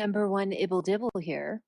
Number one, Ibble Dibble here.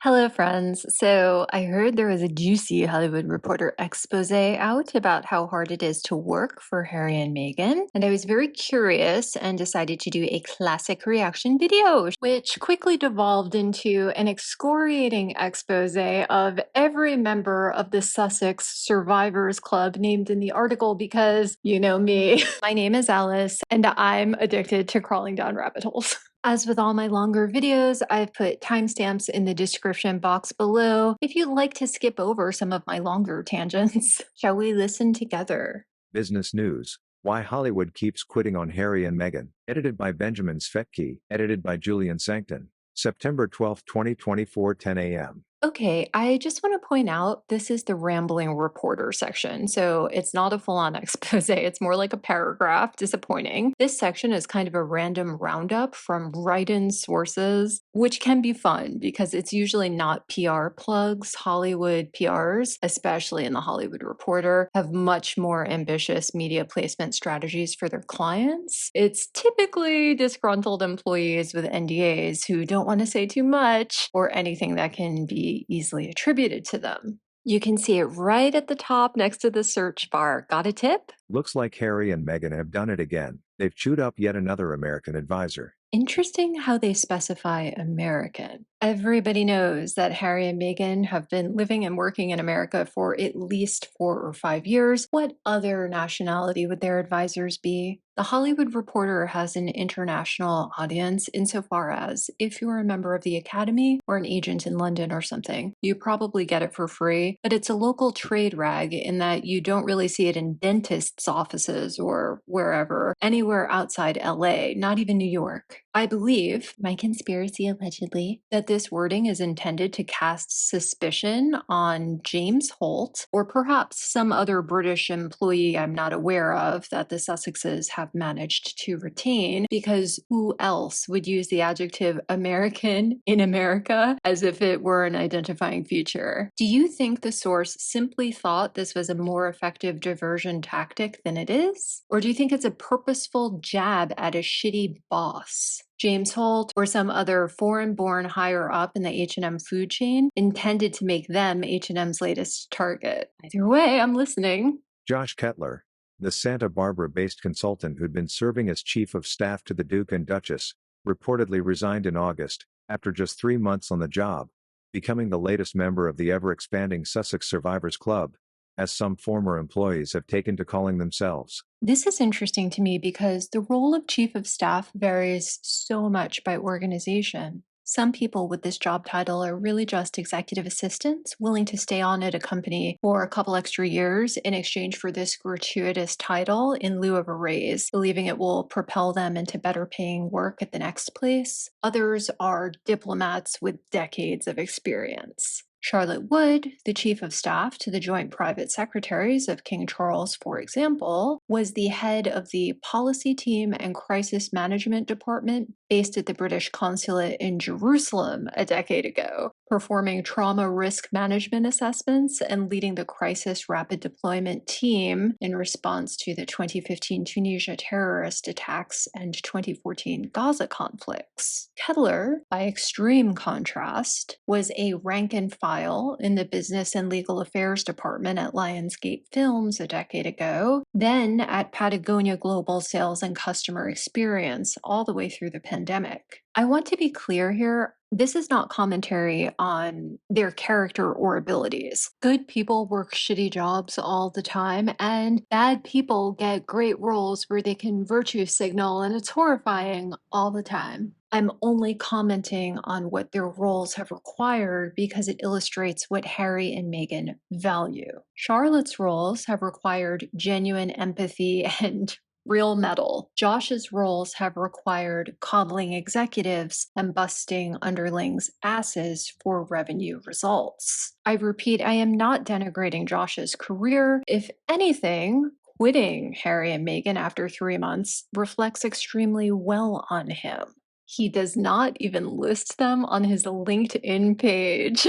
Hello, friends. So I heard there was a juicy Hollywood Reporter expose out about how hard it is to work for Harry and Meghan. And I was very curious and decided to do a classic reaction video, which quickly devolved into an excoriating expose of every member of the Sussex Survivors Club named in the article because you know me. My name is Alice, and I'm addicted to crawling down rabbit holes. As with all my longer videos, I've put timestamps in the description box below if you'd like to skip over some of my longer tangents. Shall we listen together? Business News: Why Hollywood Keeps Quitting on Harry and Meghan. Edited by Benjamin Svetke. Edited by Julian Sancton. September 12, 2024, 10 a.m. Okay, I just want to point out this is the rambling reporter section, so it's not a full on expose, it's more like a paragraph. Disappointing. This section is kind of a random roundup from write in sources, which can be fun because it's usually not PR plugs. Hollywood PRs, especially in the Hollywood Reporter, have much more ambitious media placement strategies for their clients. It's typically disgruntled employees with NDAs who don't want to say too much or anything that can be easily attributed to them. You can see it right at the top next to the search bar. Got a tip? Looks like Harry and Meghan have done it again. They've chewed up yet another American advisor. Interesting how they specify American. Everybody knows that Harry and Meghan have been living and working in America for at least 4 or 5 years. What other nationality would their advisors be? The Hollywood Reporter has an international audience insofar as if you're a member of the Academy or an agent in London or something, you probably get it for free, but it's a local trade rag in that you don't really see it in dentists' offices or wherever, anywhere outside LA, not even New York. I believe, my conspiracy allegedly, that this wording is intended to cast suspicion on James Holt or perhaps some other British employee I'm not aware of that the Sussexes have managed to retain, because who else would use the adjective American in America as if it were an identifying feature? Do you think the source simply thought this was a more effective diversion tactic than it is? Or do you think it's a purposeful jab at a shitty boss? James Holt or some other foreign-born higher up in the H&M food chain intended to make them H&M's latest target. Either way, I'm listening. Josh Kettler, the Santa Barbara-based consultant who'd been serving as chief of staff to the Duke and Duchess, reportedly resigned in August, after just 3 months on the job, becoming the latest member of the ever-expanding Sussex Survivors Club, as some former employees have taken to calling themselves. This is interesting to me because the role of chief of staff varies so much by organization. Some people with this job title are really just executive assistants willing to stay on at a company for a couple extra years in exchange for this gratuitous title in lieu of a raise, believing it will propel them into better paying work at the next place. Others are diplomats with decades of experience. Charlotte Wood, the chief of staff to the Joint Private Secretaries of King Charles, for example, was the head of the policy team and crisis management department based at the British consulate in Jerusalem a decade ago, performing trauma risk management assessments and leading the crisis rapid deployment team in response to the 2015 Tunisia terrorist attacks and 2014 Gaza conflicts. Kettler, by extreme contrast, was a rank and file in the business and legal affairs department at Lionsgate Films a decade ago, then at Patagonia Global Sales and Customer Experience all the way through the pandemic. I want to be clear here. This is not commentary on their character or abilities. Good people work shitty jobs all the time, and bad people get great roles where they can virtue signal, and it's horrifying all the time. I'm only commenting on what their roles have required because it illustrates what Harry and Meghan value. Charlotte's roles have required genuine empathy and real metal. Josh's roles have required coddling executives and busting underlings' asses for revenue results. I repeat, I am not denigrating Josh's career. If anything, quitting Harry and Meghan after 3 months reflects extremely well on him. He does not even list them on his LinkedIn page.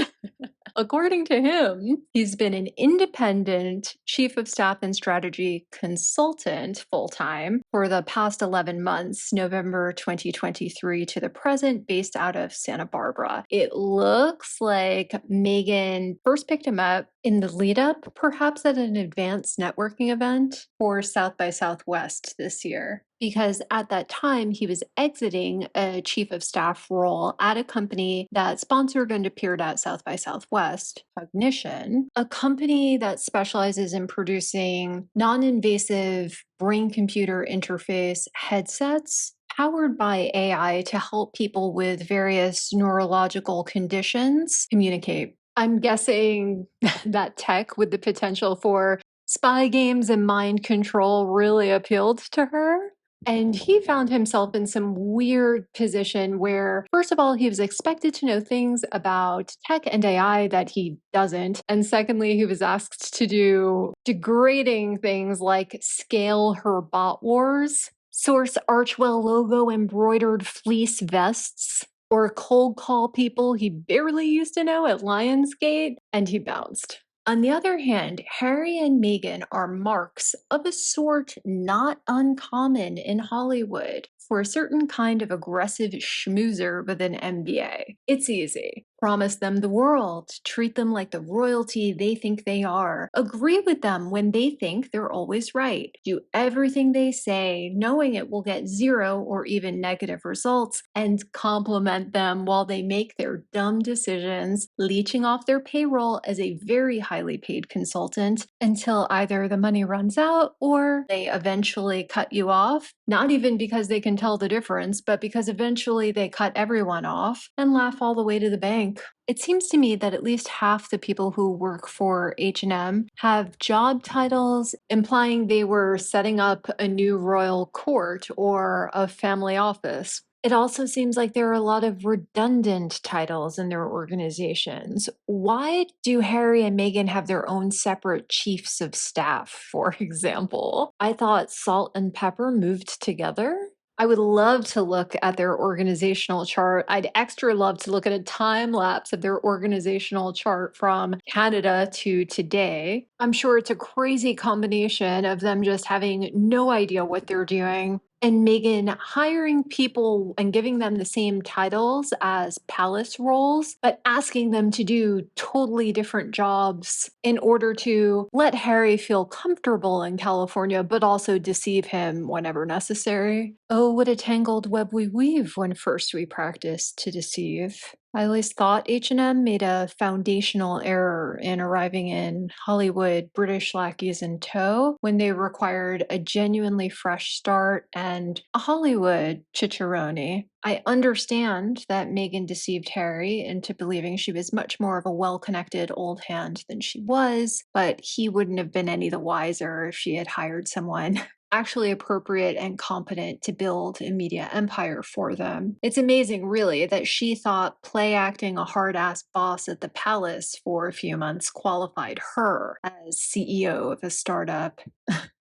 According to him, he's been an independent chief of staff and strategy consultant full time for the past 11 months, November 2023 to the present, based out of Santa Barbara. It looks like Meghan first picked him up in the lead up, perhaps at an advanced networking event for South by Southwest this year. Because at that time, he was exiting a chief of staff role at a company that sponsored and appeared at South by Southwest, Cognition, a company that specializes in producing non invasive brain computer interface headsets powered by AI to help people with various neurological conditions communicate. I'm guessing that tech with the potential for spy games and mind control really appealed to her. And he found himself in some weird position where, first of all, he was expected to know things about tech and AI that he doesn't. And secondly, he was asked to do degrading things like scale her bot wars, source Archwell logo embroidered fleece vests, or cold call people he barely used to know at Lionsgate, and he bounced. On the other hand, Harry and Meghan are marks of a sort not uncommon in Hollywood for a certain kind of aggressive schmoozer with an MBA. It's easy. Promise them the world, treat them like the royalty they think they are, agree with them when they think they're always right, do everything they say, knowing it will get zero or even negative results, and compliment them while they make their dumb decisions, leeching off their payroll as a very highly paid consultant until either the money runs out or they eventually cut you off, not even because they can tell the difference, but because eventually they cut everyone off and laugh all the way to the bank. It seems to me that at least half the people who work for H&M have job titles implying they were setting up a new royal court or a family office. It also seems like there are a lot of redundant titles in their organizations. Why do Harry and Meghan have their own separate chiefs of staff, for example? I thought salt and pepper moved together. I would love to look at their organizational chart. I'd extra love to look at a time lapse of their organizational chart from Canada to today. I'm sure it's a crazy combination of them just having no idea what they're doing and Meghan hiring people and giving them the same titles as palace roles, but asking them to do totally different jobs in order to let Harry feel comfortable in California, but also deceive him whenever necessary. Oh, what a tangled web we weave when first we practice to deceive. I always thought H&M made a foundational error in arriving in Hollywood British lackeys in tow when they required a genuinely fresh start and a Hollywood chicharoni. I understand that Meghan deceived Harry into believing she was much more of a well-connected old hand than she was, but he wouldn't have been any the wiser if she had hired someone actually appropriate and competent to build a media empire for them. It's amazing, really, that she thought play acting a hard ass boss at the palace for a few months qualified her as CEO of a startup.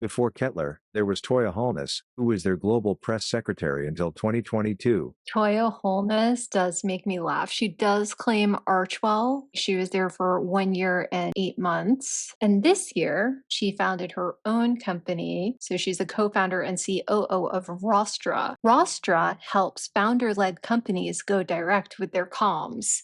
Before Kettler, there was Toya Holness, who was their global press secretary until 2022. Toya Holness does make me laugh. She does claim Archwell. She was there for 1 year and 8 months. And this year, she founded her own company. So she's a co founder and COO of Rostra. Rostra helps founder led companies go direct with their comms.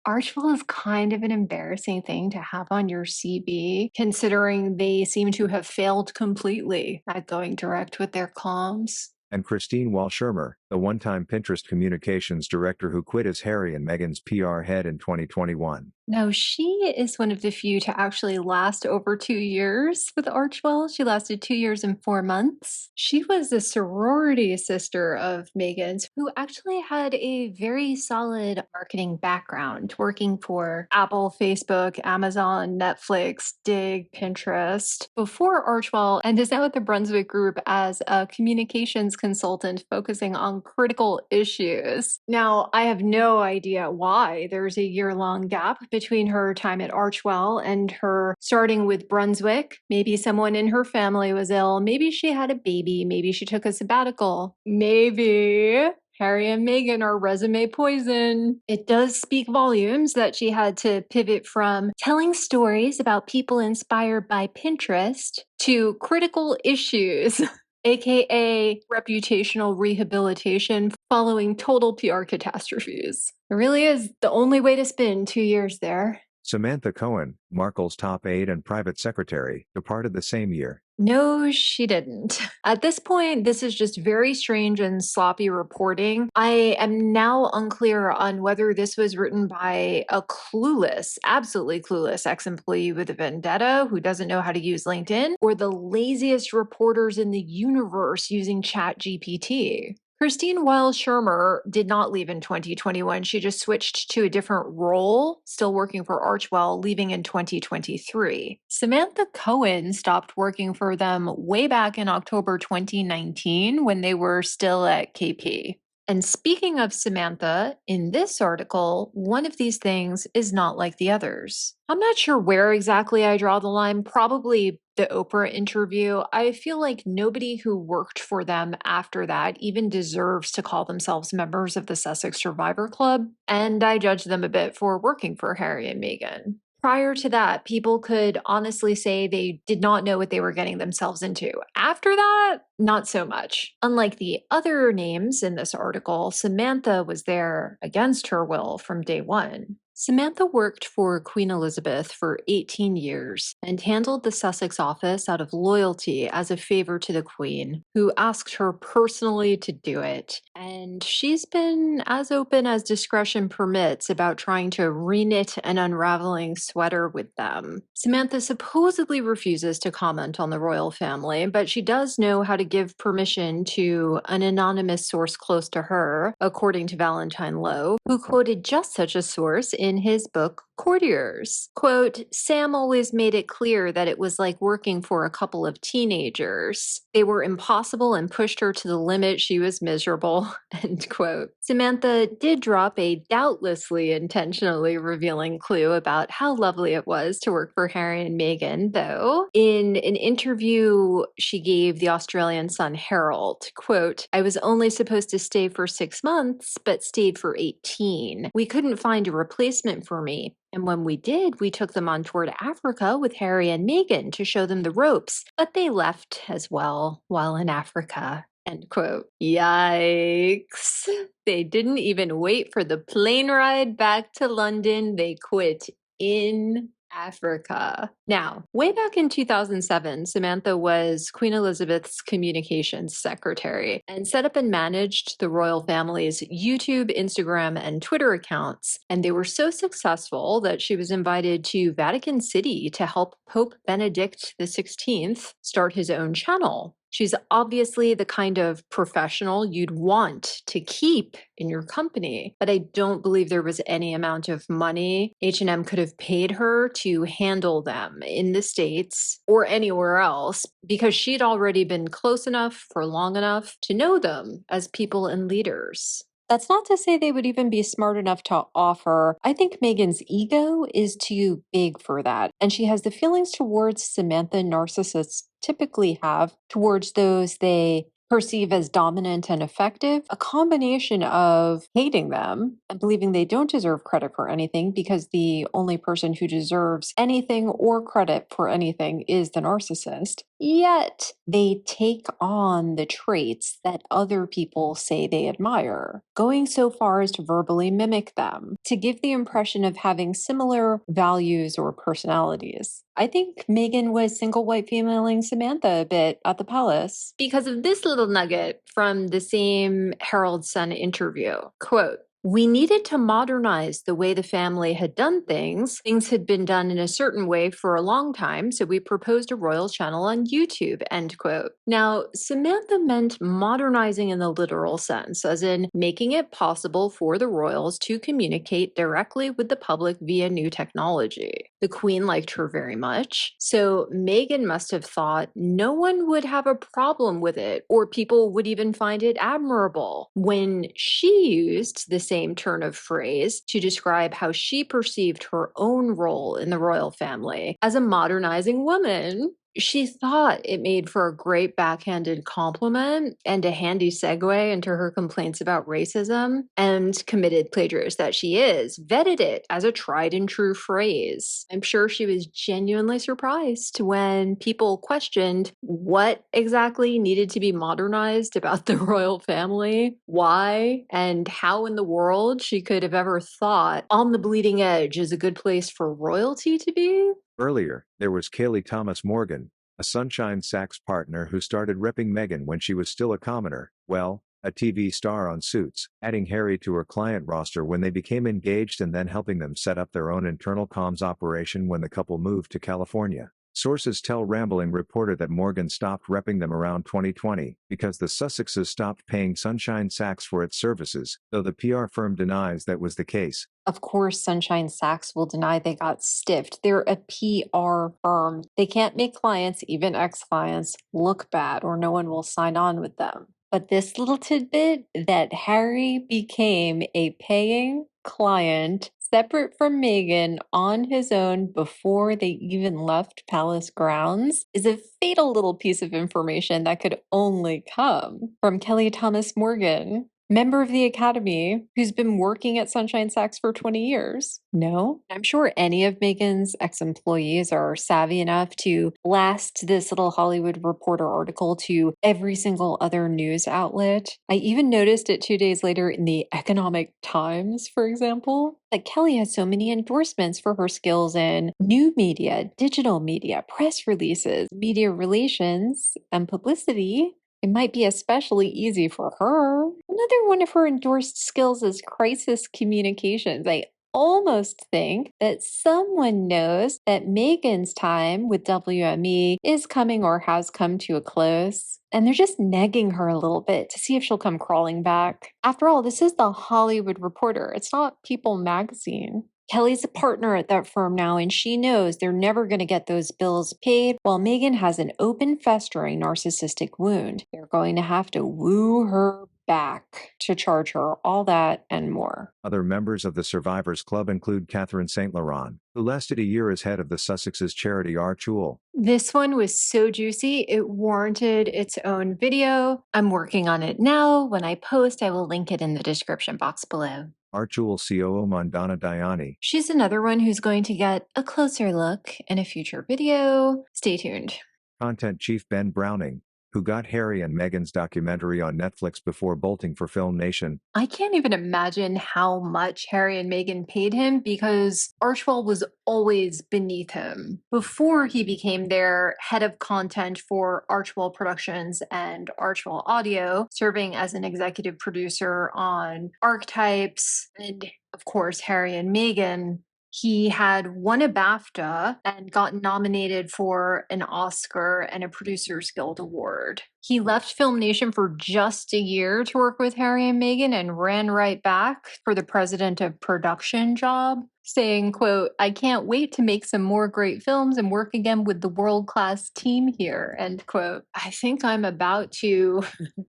Archwell is kind of an embarrassing thing to have on your CV, considering they seem to have failed completely at going direct with their comms. And Christine Schirmer, the one-time Pinterest communications director who quit as Harry and Meghan's PR head in 2021. Now, she is one of the few to actually last over 2 years with Archwell. She lasted 2 years and 4 months. She was a sorority sister of Meghan's who actually had a very solid marketing background, working for Apple, Facebook, Amazon, Netflix, Dig, Pinterest before Archwell, and is now at the Brunswick Group as a communications consultant focusing on critical issues. Now, I have no idea why there's a year-long gap between her time at Archwell and her starting with Brunswick. Maybe someone in her family was ill. Maybe she had a baby. Maybe she took a sabbatical. Maybe Harry and Meghan are resume poison. It does speak volumes that she had to pivot from telling stories about people inspired by Pinterest to critical issues, aka reputational rehabilitation following total PR catastrophes. It really is the only way to spin 2 years there. Samantha Cohen, Markle's top aide and private secretary, departed the same year. No, she didn't. At this point, this is just very strange and sloppy reporting. I am now unclear on whether this was written by a clueless, absolutely clueless ex employee with a vendetta who doesn't know how to use LinkedIn, or the laziest reporters in the universe using ChatGPT. Christine Weil Schirmer did not leave in 2021. She just switched to a different role, still working for Archwell, leaving in 2023. Samantha Cohen stopped working for them way back in October 2019 when they were still at KP. And speaking of Samantha, in this article, one of these things is not like the others. I'm not sure where exactly I draw the line, probably the Oprah interview. I feel like nobody who worked for them after that even deserves to call themselves members of the Sussex Survivor Club, and I judge them a bit for working for Harry and Meghan. Prior to that, people could honestly say they did not know what they were getting themselves into. After that, not so much. Unlike the other names in this article, Samantha was there against her will from day one. Samantha worked for Queen Elizabeth for 18 years and handled the Sussex office out of loyalty as a favor to the Queen, who asked her personally to do it. And she's been as open as discretion permits about trying to reknit an unraveling sweater with them. Samantha supposedly refuses to comment on the royal family, but she does know how to give permission to an anonymous source close to her, according to Valentine Lowe, who quoted just such a source in his book Courtiers. Quote, Sam always made it clear that it was like working for a couple of teenagers. They were impossible and pushed her to the limit. She was miserable. End quote. Samantha did drop a doubtlessly intentionally revealing clue about how lovely it was to work for Harry and Meghan, though. In an interview she gave the Australian Sun Herald, quote, I was only supposed to stay for 6 months, but stayed for 18. We couldn't find a replacement for me. And when we did, we took them on tour to Africa with Harry and Meghan to show them the ropes, but they left as well while in Africa. End quote. Yikes. They didn't even wait for the plane ride back to London. They quit in Africa. Now, way back in 2007, Samantha was Queen Elizabeth's communications secretary and set up and managed the royal family's YouTube, Instagram, and Twitter accounts. And they were so successful that she was invited to Vatican City to help Pope Benedict XVI start his own channel. She's obviously the kind of professional you'd want to keep in your company, but I don't believe there was any amount of money H&M could have paid her to handle them in the States or anywhere else because she'd already been close enough for long enough to know them as people and leaders. That's not to say they would even be smart enough to offer. I think Meghan's ego is too big for that, and she has the feelings towards Samantha narcissists typically have towards those they perceive as dominant and effective, a combination of hating them and believing they don't deserve credit for anything because the only person who deserves anything or credit for anything is the narcissist. Yet they take on the traits that other people say they admire, going so far as to verbally mimic them, to give the impression of having similar values or personalities. I think Meghan was single white femaling Samantha a bit at the palace because of this little nugget from the same Herald Sun interview. Quote, we needed to modernize the way the family had done things. Things had been done in a certain way for a long time, so we proposed a royal channel on YouTube, end quote. Now, Samantha meant modernizing in the literal sense, as in making it possible for the royals to communicate directly with the public via new technology. The Queen liked her very much, so Meghan must have thought no one would have a problem with it, or people would even find it admirable, when she used the same turn of phrase to describe how she perceived her own role in the royal family as a modernizing woman. She thought it made for a great backhanded compliment and a handy segue into her complaints about racism, and committed plagiarist that she is, vetted it as a tried and true phrase. I'm sure she was genuinely surprised when people questioned what exactly needed to be modernized about the royal family, why, and how in the world she could have ever thought On the Bleeding Edge is a good place for royalty to be. Earlier, there was Keleigh Thomas Morgan, a Sunshine Sachs partner who started repping Meghan when she was still a commoner, well, a TV star on Suits, adding Harry to her client roster when they became engaged and then helping them set up their own internal comms operation when the couple moved to California. Sources tell Rambling Reporter that Morgan stopped repping them around 2020 because the Sussexes stopped paying Sunshine Sachs for its services, though the PR firm denies that was the case. Of course, Sunshine Sachs will deny they got stiffed. They're a PR firm. They can't make clients, even ex clients, look bad or no one will sign on with them. But this little tidbit that Harry became a paying client separate from Meghan on his own before they even left palace grounds is a fatal little piece of information that could only come from Keleigh Thomas Morgan, member of the Academy, who's been working at Sunshine Sachs for 20 years. No, I'm sure any of Meghan's ex-employees are savvy enough to blast this little Hollywood Reporter article to every single other news outlet. I even noticed it 2 days later in the Economic Times, for example. Like Kelly has so many endorsements for her skills in new media, digital media, press releases, media relations, and publicity. It might be especially easy for her. Another one of her endorsed skills is crisis communications. I almost think that someone knows that Meghan's time with WME is coming or has come to a close, and they're just negging her a little bit to see if she'll come crawling back. After all, this is the Hollywood Reporter. It's not People magazine. Kelly's a partner at that firm now, and she knows they're never going to get those bills paid while Meghan has an open, festering narcissistic wound. They're going to have to woo her back to charge her all that and more. Other members of the Survivors Club include Catherine St. Laurent, who lasted a year as head of the Sussex's charity Archewell. This one was so juicy, it warranted its own video. I'm working on it now. When I post, I will link it in the description box below. Archewell COO Mandana Dayani. She's another one who's going to get a closer look in a future video. Stay tuned. Content Chief Ben Browning, who got Harry and Meghan's documentary on Netflix before bolting for Film Nation. I can't even imagine how much Harry and Meghan paid him because Archewell was always beneath him. Before he became their head of content for Archewell Productions and Archewell Audio, serving as an executive producer on Archetypes and, of course, Harry and Meghan. He had won a BAFTA and got nominated for an Oscar and a Producers Guild Award. He left Film Nation for just a year to work with Harry and Meghan and ran right back for the president of production job, saying, quote, "I can't wait to make some more great films and work again with the world-class team here," end quote. I think I'm about to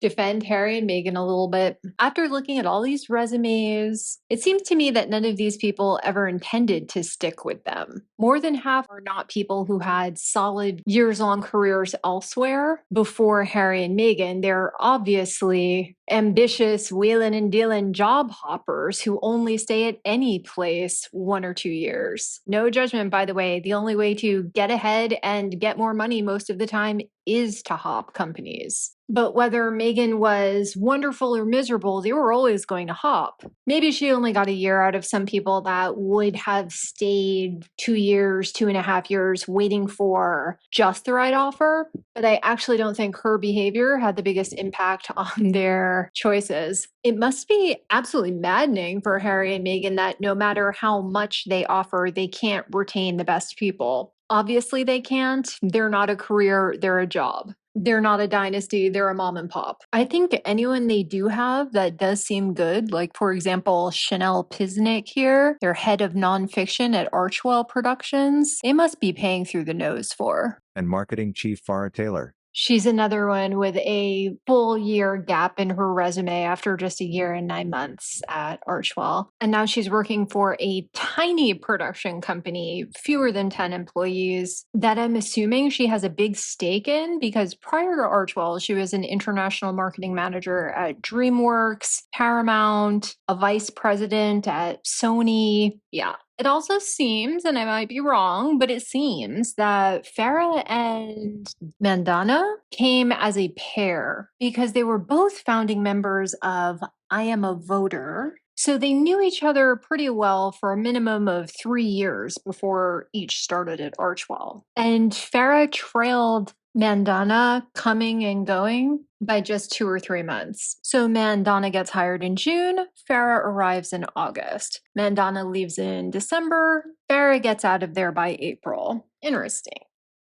defend Harry and Meghan a little bit. After looking at all these resumes, it seems to me that none of these people ever intended to stick with them. More than half are not people who had solid years-long careers elsewhere before Harry and Meghan. They're obviously ambitious wheeling and dealing job hoppers who only stay at any place 1 or 2 years. No judgment, by the way. The only way to get ahead and get more money most of the time is to hop companies. But whether Meghan was wonderful or miserable, they were always going to hop. Maybe she only got a year out of some people that would have stayed 2 years, 2.5 years waiting for just the right offer. But I actually don't think her behavior had the biggest impact on their choices. It must be absolutely maddening for Harry and Meghan that no matter how much they offer, they can't retain the best people. Obviously, they can't. They're not a career, they're a job. They're not a dynasty, they're a mom and pop. I think anyone they do have that does seem good, like for example, Chanel Pisnick here, their head of nonfiction at Archewell Productions, they must be paying through the nose for. And Marketing Chief Fara Taylor. She's another one with a full year gap in her resume after just a year and 9 months at Archwell. And now she's working for a tiny production company, fewer than 10 employees, that I'm assuming she has a big stake in because prior to Archwell, she was an international marketing manager at DreamWorks, Paramount, a vice president at Sony. Yeah. It also seems, and I might be wrong, but it seems that Farah and Mandana came as a pair because they were both founding members of I Am a Voter. So they knew each other pretty well for a minimum of 3 years before each started at Archwell. And Farah trailed Mandana coming and going by just 2 or 3 months. So Mandana gets hired in June, Farah arrives in August. Mandana leaves in December, Farah gets out of there by April. Interesting.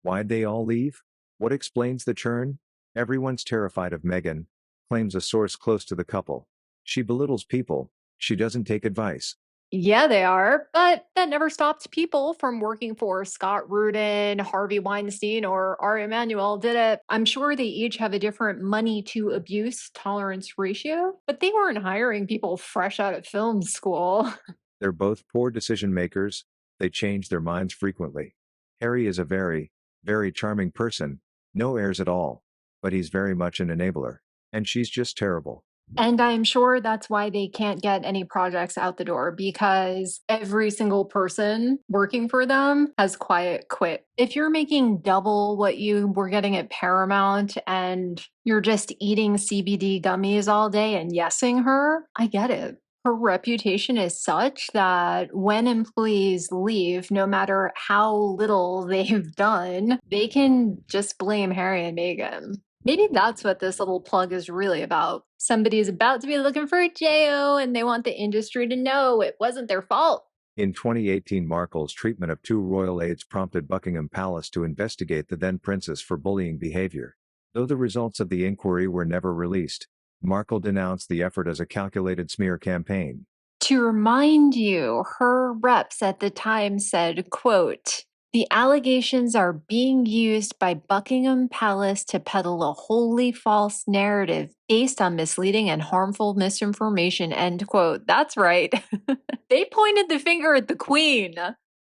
Why'd they all leave? What explains the churn? Everyone's terrified of Meghan, claims a source close to the couple. She belittles people. She doesn't take advice. Yeah, they are, but that never stopped people from working for Scott Rudin, Harvey Weinstein, or Ari Emanuel, did it? I'm sure they each have a different money to abuse tolerance ratio, but they weren't hiring people fresh out of film school. They're both poor decision makers. They change their minds frequently. Harry is a very, very charming person, no airs at all. But he's very much an enabler. And she's just terrible. And I'm sure that's why they can't get any projects out the door because every single person working for them has quiet quit. If you're making double what you were getting at Paramount and you're just eating CBD gummies all day and yesing her, I get it. Her reputation is such that when employees leave, no matter how little they've done, they can just blame Harry and Meghan. Maybe that's what this little plug is really about. Somebody's about to be looking for a JO and they want the industry to know it wasn't their fault. In 2018, Markle's treatment of two royal aides prompted Buckingham Palace to investigate the then princess for bullying behavior. Though the results of the inquiry were never released, Markle denounced the effort as a calculated smear campaign. To remind you, her reps at the time said, quote, "The allegations are being used by Buckingham Palace to peddle a wholly false narrative based on misleading and harmful misinformation," end quote. That's right. They pointed the finger at the Queen.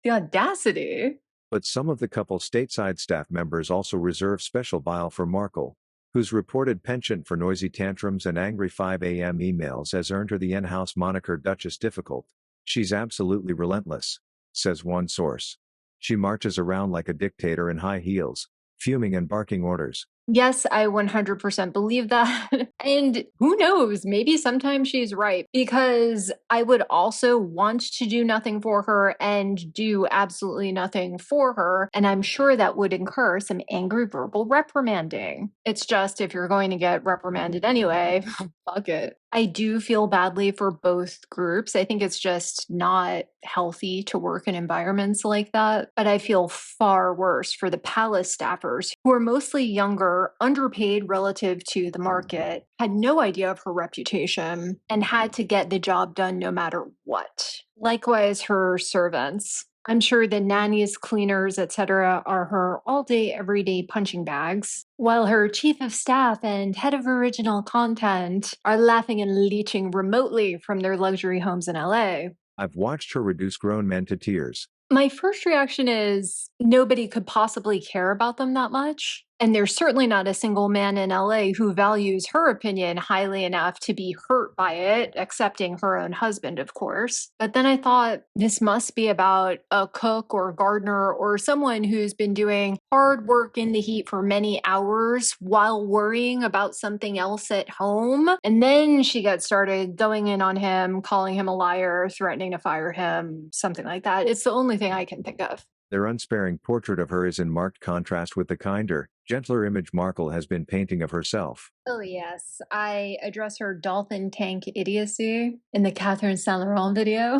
The audacity. But some of the couple's stateside staff members also reserve special bile for Markle, whose reported penchant for noisy tantrums and angry 5 a.m. emails has earned her the in-house moniker Duchess difficult. She's absolutely relentless, says one source. She marches around like a dictator in high heels, fuming and barking orders. Yes, I 100% believe that. And who knows, maybe sometimes she's right because I would also want to do nothing for her and do absolutely nothing for her. And I'm sure that would incur some angry verbal reprimanding. It's just if you're going to get reprimanded anyway, fuck it. I do feel badly for both groups. I think it's just not healthy to work in environments like that. But I feel far worse for the palace staffers who are mostly younger, underpaid relative to the market, had no idea of her reputation, and had to get the job done no matter what. Likewise, her servants. I'm sure the nannies, cleaners, etc. are her all-day, everyday punching bags, while her chief of staff and head of original content are laughing and leeching remotely from their luxury homes in LA. I've watched her reduce grown men to tears. My first reaction is nobody could possibly care about them that much. And there's certainly not a single man in LA who values her opinion highly enough to be hurt by it, excepting her own husband, of course. But then I thought this must be about a cook or gardener or someone who's been doing hard work in the heat for many hours while worrying about something else at home. And then she gets started going in on him, calling him a liar, threatening to fire him, something like that. It's the only thing I can think of. Their unsparing portrait of her is in marked contrast with the kinder, gentler image Markle has been painting of herself. Oh, yes. I address her dolphin tank idiocy in the Catherine Saint Laurent video.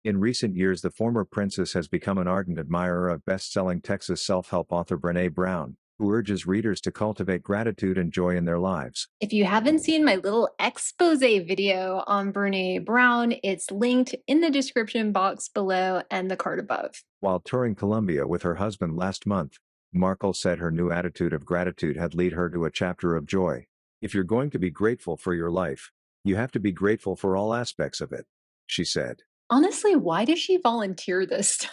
In recent years, the former princess has become an ardent admirer of best-selling Texas self-help author Brene Brown, who urges readers to cultivate gratitude and joy in their lives. If you haven't seen my little exposé video on Brene Brown, it's linked in the description box below and the card above. While touring Colombia with her husband last month, Markle said her new attitude of gratitude had led her to a chapter of joy. If you're going to be grateful for your life, you have to be grateful for all aspects of it, she said. Honestly, why does she volunteer this stuff?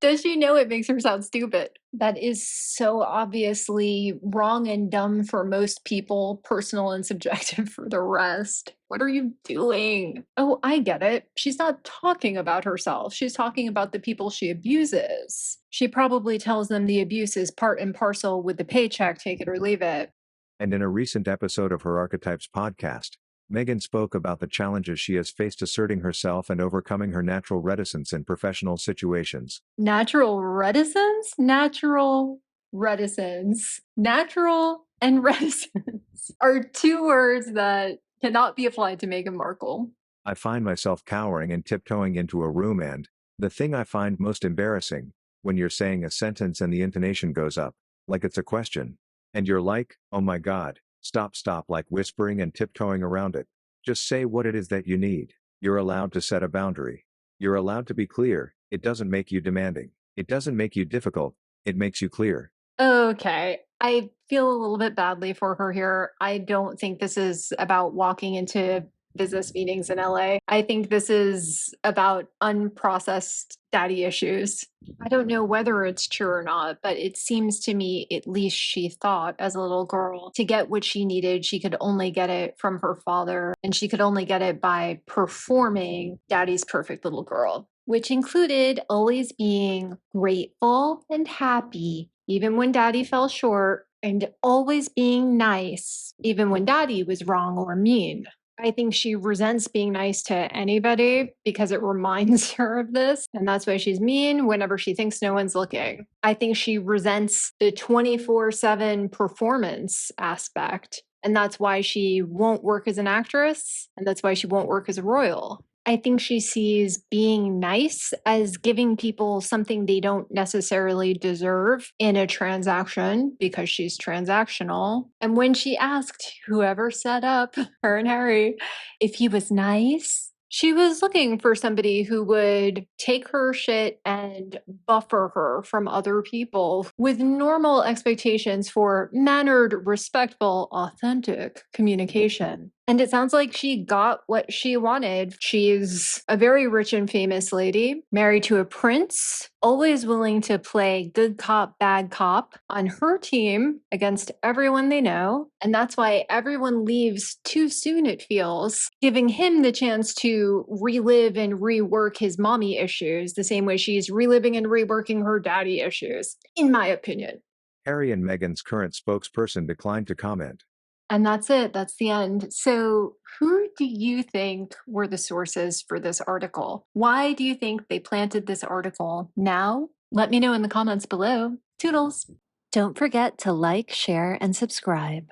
Does she know it makes her sound stupid? That is so obviously wrong and dumb for most people, personal and subjective for the rest. What are you doing? Oh, I get it. She's not talking about herself. She's talking about the people she abuses. She probably tells them the abuse is part and parcel with the paycheck, take it or leave it. And in a recent episode of her Archetypes podcast, Meghan spoke about the challenges she has faced asserting herself and overcoming her natural reticence in professional situations. Natural reticence? Natural reticence. Natural and reticence are two words that cannot be applied to Meghan Markle. I find myself cowering and tiptoeing into a room and, the thing I find most embarrassing, when you're saying a sentence and the intonation goes up, like it's a question. And you're like, oh my god, stop, like whispering and tiptoeing around it. Just say what it is that you need. You're allowed to set a boundary. You're allowed to be clear. It doesn't make you demanding. It doesn't make you difficult. It makes you clear. Okay, I feel a little bit badly for her here. I don't think this is about walking into business meetings in LA. I think this is about unprocessed daddy issues. I don't know whether it's true or not, but it seems to me, at least she thought as a little girl, to get what she needed, she could only get it from her father, and she could only get it by performing daddy's perfect little girl, which included always being grateful and happy, even when daddy fell short, and always being nice, even when daddy was wrong or mean. I think she resents being nice to anybody because it reminds her of this. And that's why she's mean whenever she thinks no one's looking. I think she resents the 24/7 performance aspect. And that's why she won't work as an actress. And that's why she won't work as a royal. I think she sees being nice as giving people something they don't necessarily deserve in a transaction because she's transactional. And when she asked whoever set up her and Harry if he was nice, she was looking for somebody who would take her shit and buffer her from other people with normal expectations for mannered, respectful, authentic communication. And it sounds like she got what she wanted. She's a very rich and famous lady, married to a prince, always willing to play good cop, bad cop on her team against everyone they know. And that's why everyone leaves too soon, it feels, giving him the chance to relive and rework his mommy issues the same way she's reliving and reworking her daddy issues, in my opinion. Harry and Meghan's current spokesperson declined to comment. And that's it. That's the end. So, who do you think were the sources for this article? Why do you think they planted this article now? Let me know in the comments below. Toodles. Don't forget to like, share, and subscribe.